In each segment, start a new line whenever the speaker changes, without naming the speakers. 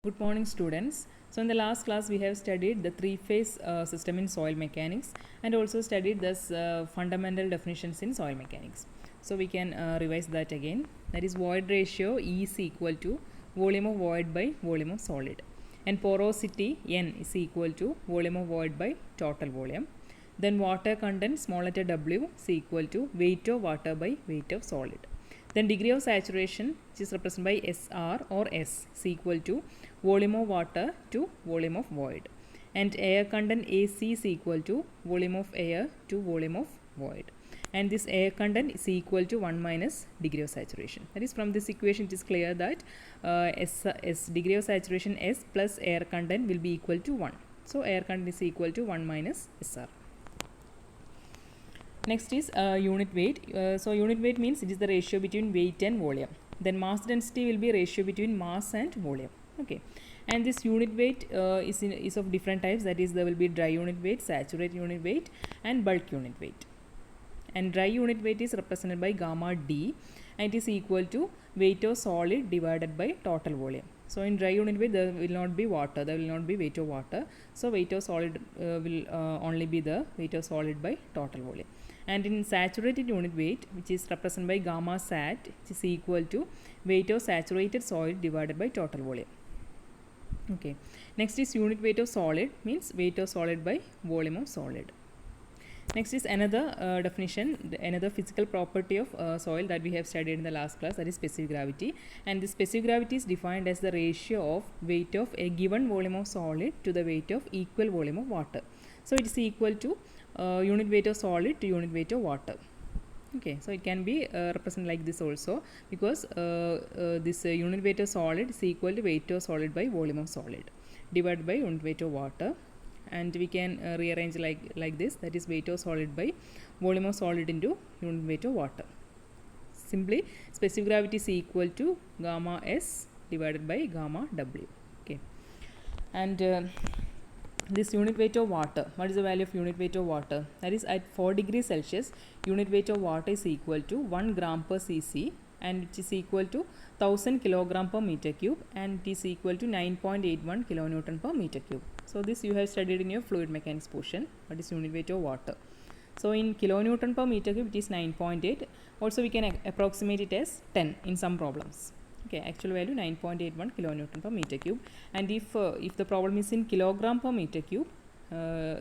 Good morning, students. So in the last class we have studied the three-phase system in soil mechanics and also studied this fundamental definitions in soil mechanics. So we can revise that again. That is, void ratio E is equal to volume of void by volume of solid, and porosity N is equal to volume of void by total volume. Then water content small letter w is equal to weight of water by weight of solid. Then degree of saturation, which is represented by SR or S, is equal to volume of water to volume of void. And air content AC is equal to volume of air to volume of void. And this air content is equal to 1 minus degree of saturation. That is, from this equation it is clear that S degree of saturation S plus air content will be equal to 1. So air content is equal to 1 minus SR. Next is unit weight. So unit weight means it is the ratio between weight and volume. Then mass density will be ratio between mass and volume. Okay, and this unit weight is of different types. That is, there will be dry unit weight, saturated unit weight, and bulk unit weight. And dry unit weight is represented by gamma D, and it is equal to weight of solid divided by total volume. So in dry unit weight there will not be water, there will not be weight of water. So weight of solid will only be the weight of solid by total volume. And in saturated unit weight, which is represented by gamma sat, which is equal to weight of saturated solid divided by total volume. Okay. Next is unit weight of solid, means weight of solid by volume of solid. Next is another definition, another physical property of soil that we have studied in the last class, that is specific gravity. And the specific gravity is defined as the ratio of weight of a given volume of solid to the weight of equal volume of water. So it is equal to unit weight of solid to unit weight of water. Okay, so it can be represented like this also, because this unit weight of solid is equal to weight of solid by volume of solid divided by unit weight of water. And we can rearrange like this, that is weight of solid by volume of solid into unit weight of water. Simply specific gravity is equal to gamma S divided by gamma W. Okay, and this unit weight of water, what is the value of unit weight of water? That is, at 4 degrees Celsius unit weight of water is equal to 1 gram per cc, and which is equal to 1000 kilogram per meter cube, and it is equal to 9.81 kilonewton per meter cube. So this you have studied in your fluid mechanics portion, what is unit weight of water. So in kilonewton per meter cube it is 9.8. Also we can approximate it as 10 in some problems. Okay, actual value 9.81 kilonewton per meter cube. And if the problem is in kilogram per meter cube,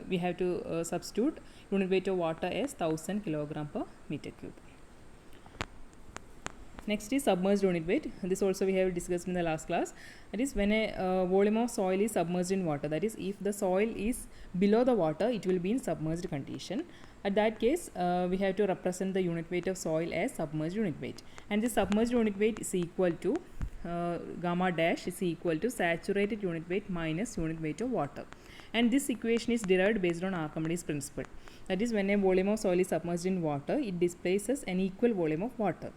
we have to substitute unit weight of water as 1000 kilogram per meter cube. Next is submerged unit weight. This also we have discussed in the last class. That is, when a volume of soil is submerged in water, that is, if the soil is below the water, it will be in submerged condition. At that case, we have to represent the unit weight of soil as submerged unit weight. And this submerged unit weight is equal to gamma dash is equal to saturated unit weight minus unit weight of water. And this equation is derived based on Archimedes principle. That is, when a volume of soil is submerged in water, it displaces an equal volume of water.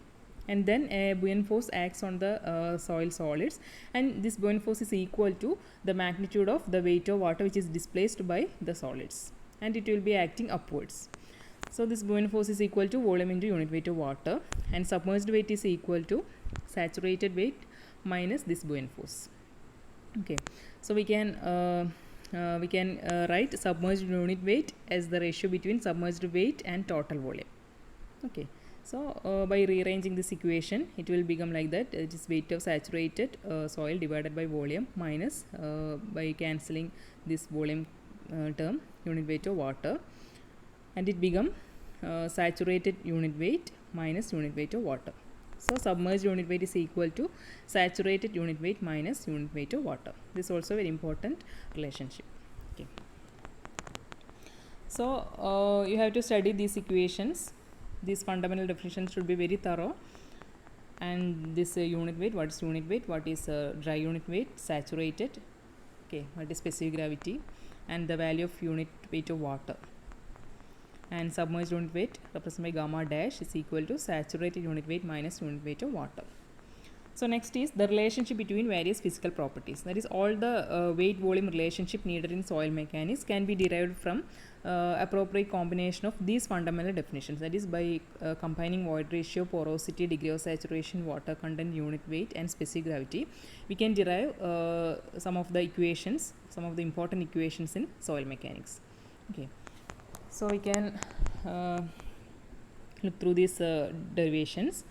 And then a buoyant force acts on the soil solids, and this buoyant force is equal to the magnitude of the weight of water which is displaced by the solids, and it will be acting upwards. So this buoyant force is equal to volume into unit weight of water, and submerged weight is equal to saturated weight minus this buoyant force. Okay, so we can write submerged unit weight as the ratio between submerged weight and total volume. Okay. So by rearranging this equation, it will become like that. It is weight of saturated soil divided by volume minus, by cancelling this volume term, unit weight of water, and it become saturated unit weight minus unit weight of water. So submerged unit weight is equal to saturated unit weight minus unit weight of water. This is also a very important relationship. Okay. So you have to study these equations. These fundamental definitions should be very thorough. And this unit weight, what is unit weight, what is dry unit weight, saturated, okay, what is specific gravity, and the value of unit weight of water. And submerged unit weight represented by gamma dash is equal to saturated unit weight minus unit weight of water. So next is the relationship between various physical properties. That is, all the weight volume relationship needed in soil mechanics can be derived from appropriate combination of these fundamental definitions. That is, by combining void ratio, porosity, degree of saturation, water content, unit weight, and specific gravity, we can derive some of the equations, some of the important equations in soil mechanics. Okay, so we can look through these derivations.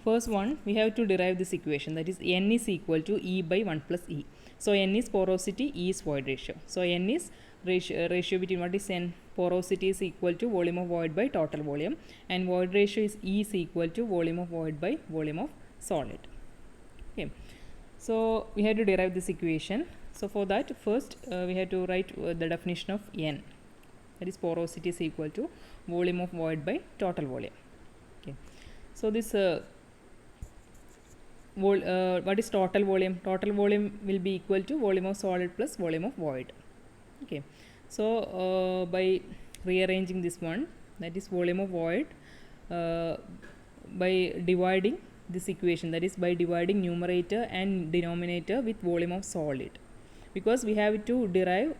First one, we have to derive this equation, that is n is equal to E by 1 plus E. So n is porosity, E is void ratio. So n is ratio between, what is n? Porosity is equal to volume of void by total volume, and void ratio is E is equal to volume of void by volume of solid. Okay, so we have to derive this equation. So for that, first we have to write the definition of n, that is porosity is equal to volume of void by total volume. Okay, so this what is total volume? Total volume will be equal to volume of solid plus volume of void. Okay, so by rearranging this one, that is volume of void, by dividing this equation, that is by dividing numerator and denominator with volume of solid, because we have to derive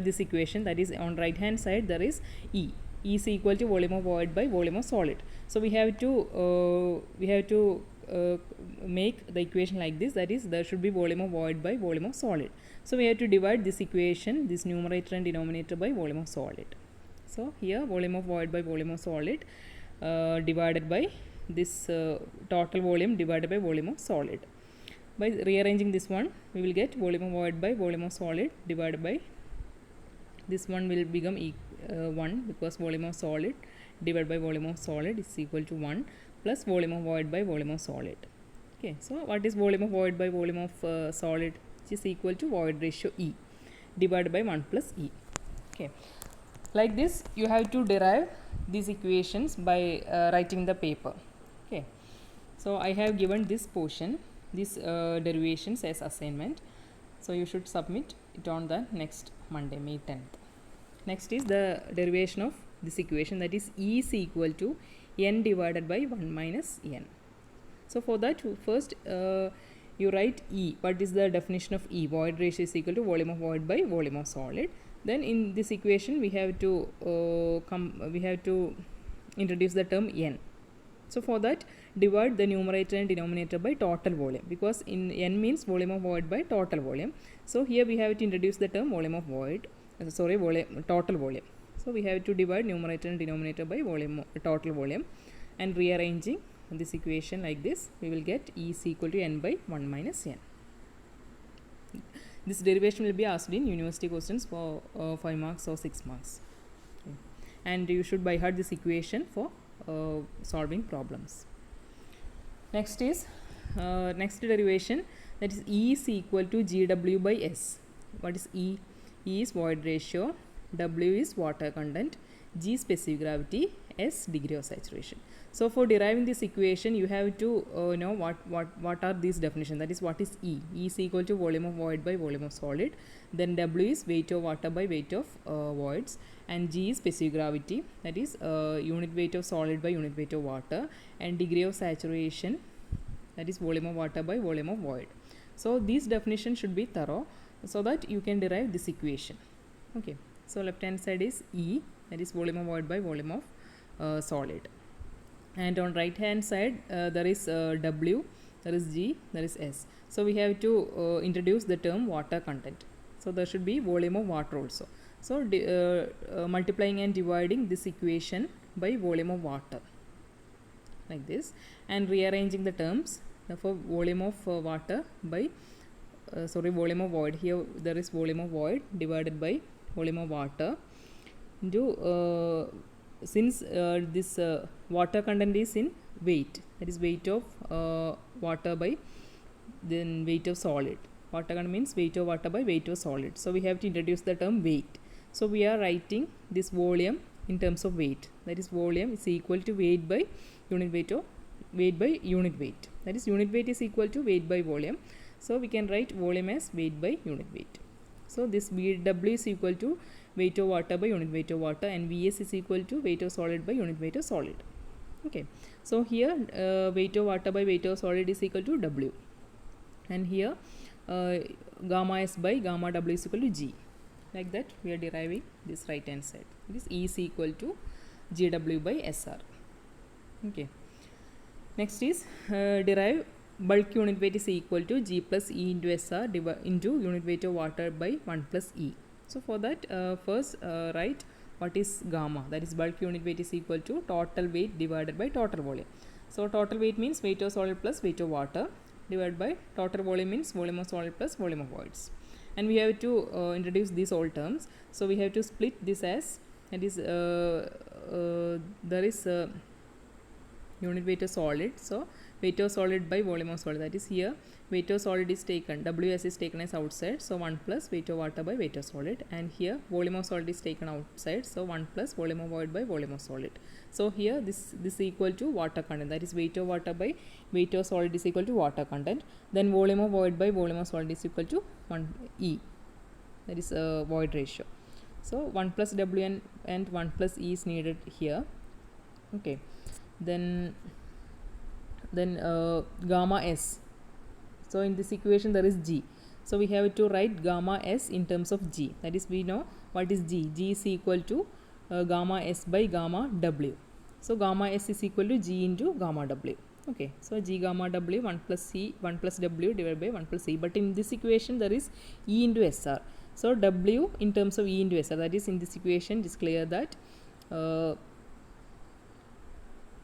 this equation, that is on right hand side there is E is equal to volume of void by volume of solid. So we have to make the equation like this, that is there should be volume of void by volume of solid. So we have to divide this equation, this numerator and denominator, by volume of solid. So here volume of void by volume of solid divided by this total volume divided by volume of solid. By rearranging this one, we will get volume of void by volume of solid divided by this one will become 1, because volume of solid divided by volume of solid is equal to 1 plus volume of void by volume of solid. Okay, so what is volume of void by volume of solid? Which is equal to void ratio E divided by 1 plus E. Okay, like this you have to derive these equations by writing the paper. Okay, so I have given this portion, these derivations as assignment, so you should submit it on the next Monday, May 10th. Next is the derivation of this equation, that is E is equal to n divided by 1 minus n. So for that, first you write E. What is the definition of E? Void ratio is equal to volume of void by volume of solid. Then in this equation we have to introduce the term n. So for that, divide the numerator and denominator by total volume, because in n means volume of void by total volume. So here we have to introduce the term volume of void, total volume. So we have to divide numerator and denominator by volume, total volume, and rearranging this equation like this, we will get E is equal to n by 1 minus n. This derivation will be asked in university questions for 5 marks or 6 marks. Okay. And you should by heart this equation for solving problems. Next is next derivation, that is E is equal to GW by S. What is E? E is void ratio, W is water content, G specific gravity, S degree of saturation. So for deriving this equation, you have to know what are these definitions. That is, what is E? E is equal to volume of void by volume of solid. Then W is weight of water by weight of voids, and G is specific gravity, that is unit weight of solid by unit weight of water, and degree of saturation, that is volume of water by volume of void. So these definitions should be thorough so that you can derive this equation. Okay, so left hand side is E, that is volume of void by volume of solid, and on right hand side there is W, there is G, there is S. So we have to introduce the term water content, so there should be volume of water also. So multiplying and dividing this equation by volume of water like this, and rearranging the terms. Therefore volume of water by volume of void, here there is volume of void divided by volume of water into since this water content is in weight, that is weight of water by then weight of solid. Water content means weight of water by weight of solid. So we have to introduce the term weight. So we are writing this volume in terms of weight, that is volume is equal to weight by unit weight of weight by unit weight, that is unit weight is equal to weight by volume. So we can write volume as weight by unit weight. So this W is equal to weight of water by unit weight of water, and Vs is equal to weight of solid by unit weight of solid. Okay, so here weight of water by weight of solid is equal to W, and here uh, gamma S by gamma W is equal to G. Like that we are deriving this right hand side. This E is equal to GW by SR. Okay, next is derive bulk unit weight is equal to G plus E into SR into unit weight of water by 1 plus E. So for that, first write what is gamma, that is bulk unit weight is equal to total weight divided by total volume. So total weight means weight of solid plus weight of water divided by total volume means volume of solid plus volume of voids. And we have to introduce these all terms. So we have to split this as, that is there is unit weight of solid, so weight of solid by volume of solid, that is here weight of solid is taken, Ws is taken as outside, so 1 plus weight of water by weight of solid, and here volume of solid is taken outside, so 1 plus volume of void by volume of solid. So here this is equal to water content, that is weight of water by weight of solid is equal to water content, then volume of void by volume of solid is equal to 1 E, that is a void ratio. So 1 plus W and 1 plus E is needed here. Okay, then gamma S. So in this equation there is G, so we have to write gamma S in terms of G, that is we know what is G. G is equal to gamma S by gamma W. So gamma S is equal to G into gamma W. Okay, so G gamma W 1 plus C 1 plus W divided by 1 plus C, but in this equation there is E into SR. So W in terms of E into SR, that is in this equation it is clear that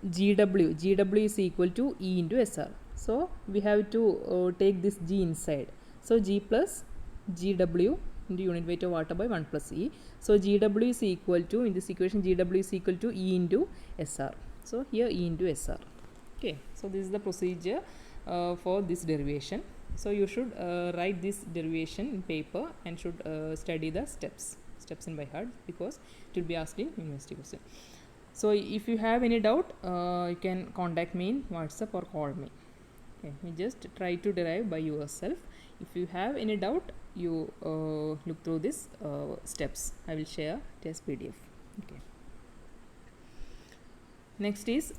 GW is equal to E into SR. So we have to take this G inside. So G plus GW into unit weight of water by 1 plus E. So GW is equal to, in this equation GW is equal to E into SR. So here E into SR. Okay, so this is the procedure for this derivation. So you should write this derivation in paper and should study the steps in by heart, because it will be asked in university question. So if you have any doubt, you can contact me in WhatsApp or call me. Okay, you just try to derive by yourself. If you have any doubt, you look through this steps. I will share it as PDF. Okay. Next is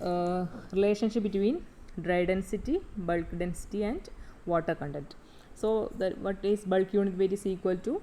relationship between dry density, bulk density and water content. So that what is bulk unit weight is equal to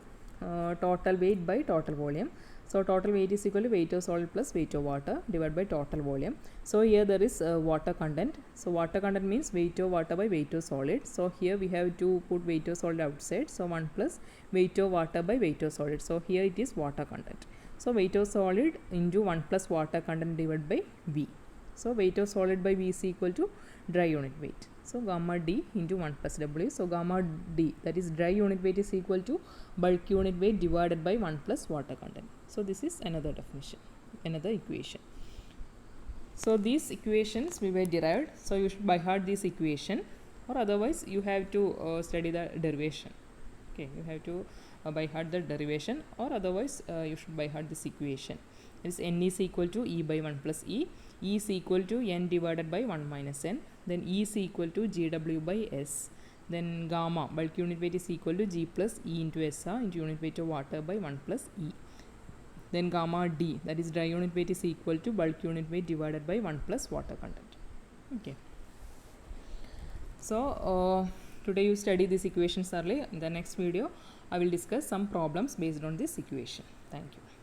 total weight by total volume. So total weight is equal to weight of solid plus weight of water divided by total volume. So here there is water content. So water content means weight of water by weight of solid. So here we have to put weight of solid outside. So 1 plus weight of water by weight of solid. So here it is water content. So weight of solid into 1 plus water content divided by V. So weight of solid by V is equal to dry unit weight. So gamma D into 1 plus W. So gamma D, that is dry unit weight, is equal to bulk unit weight divided by 1 plus water content. So this is another definition, another equation. So these equations we were derived. So you should by heart this equation, or otherwise you have to study the derivation. Okay, you have to by heart the derivation, or otherwise you should by heart this equation. This N is equal to E by 1 plus E. E is equal to N divided by 1 minus N. Then E is equal to GW by S. Then gamma, bulk unit weight, is equal to G plus E into SR into unit weight of water by 1 plus E. Then gamma D, that is dry unit weight, is equal to bulk unit weight divided by 1 plus water content. Okay. So today you study these equations early. In the next video I will discuss some problems based on this equation. Thank you.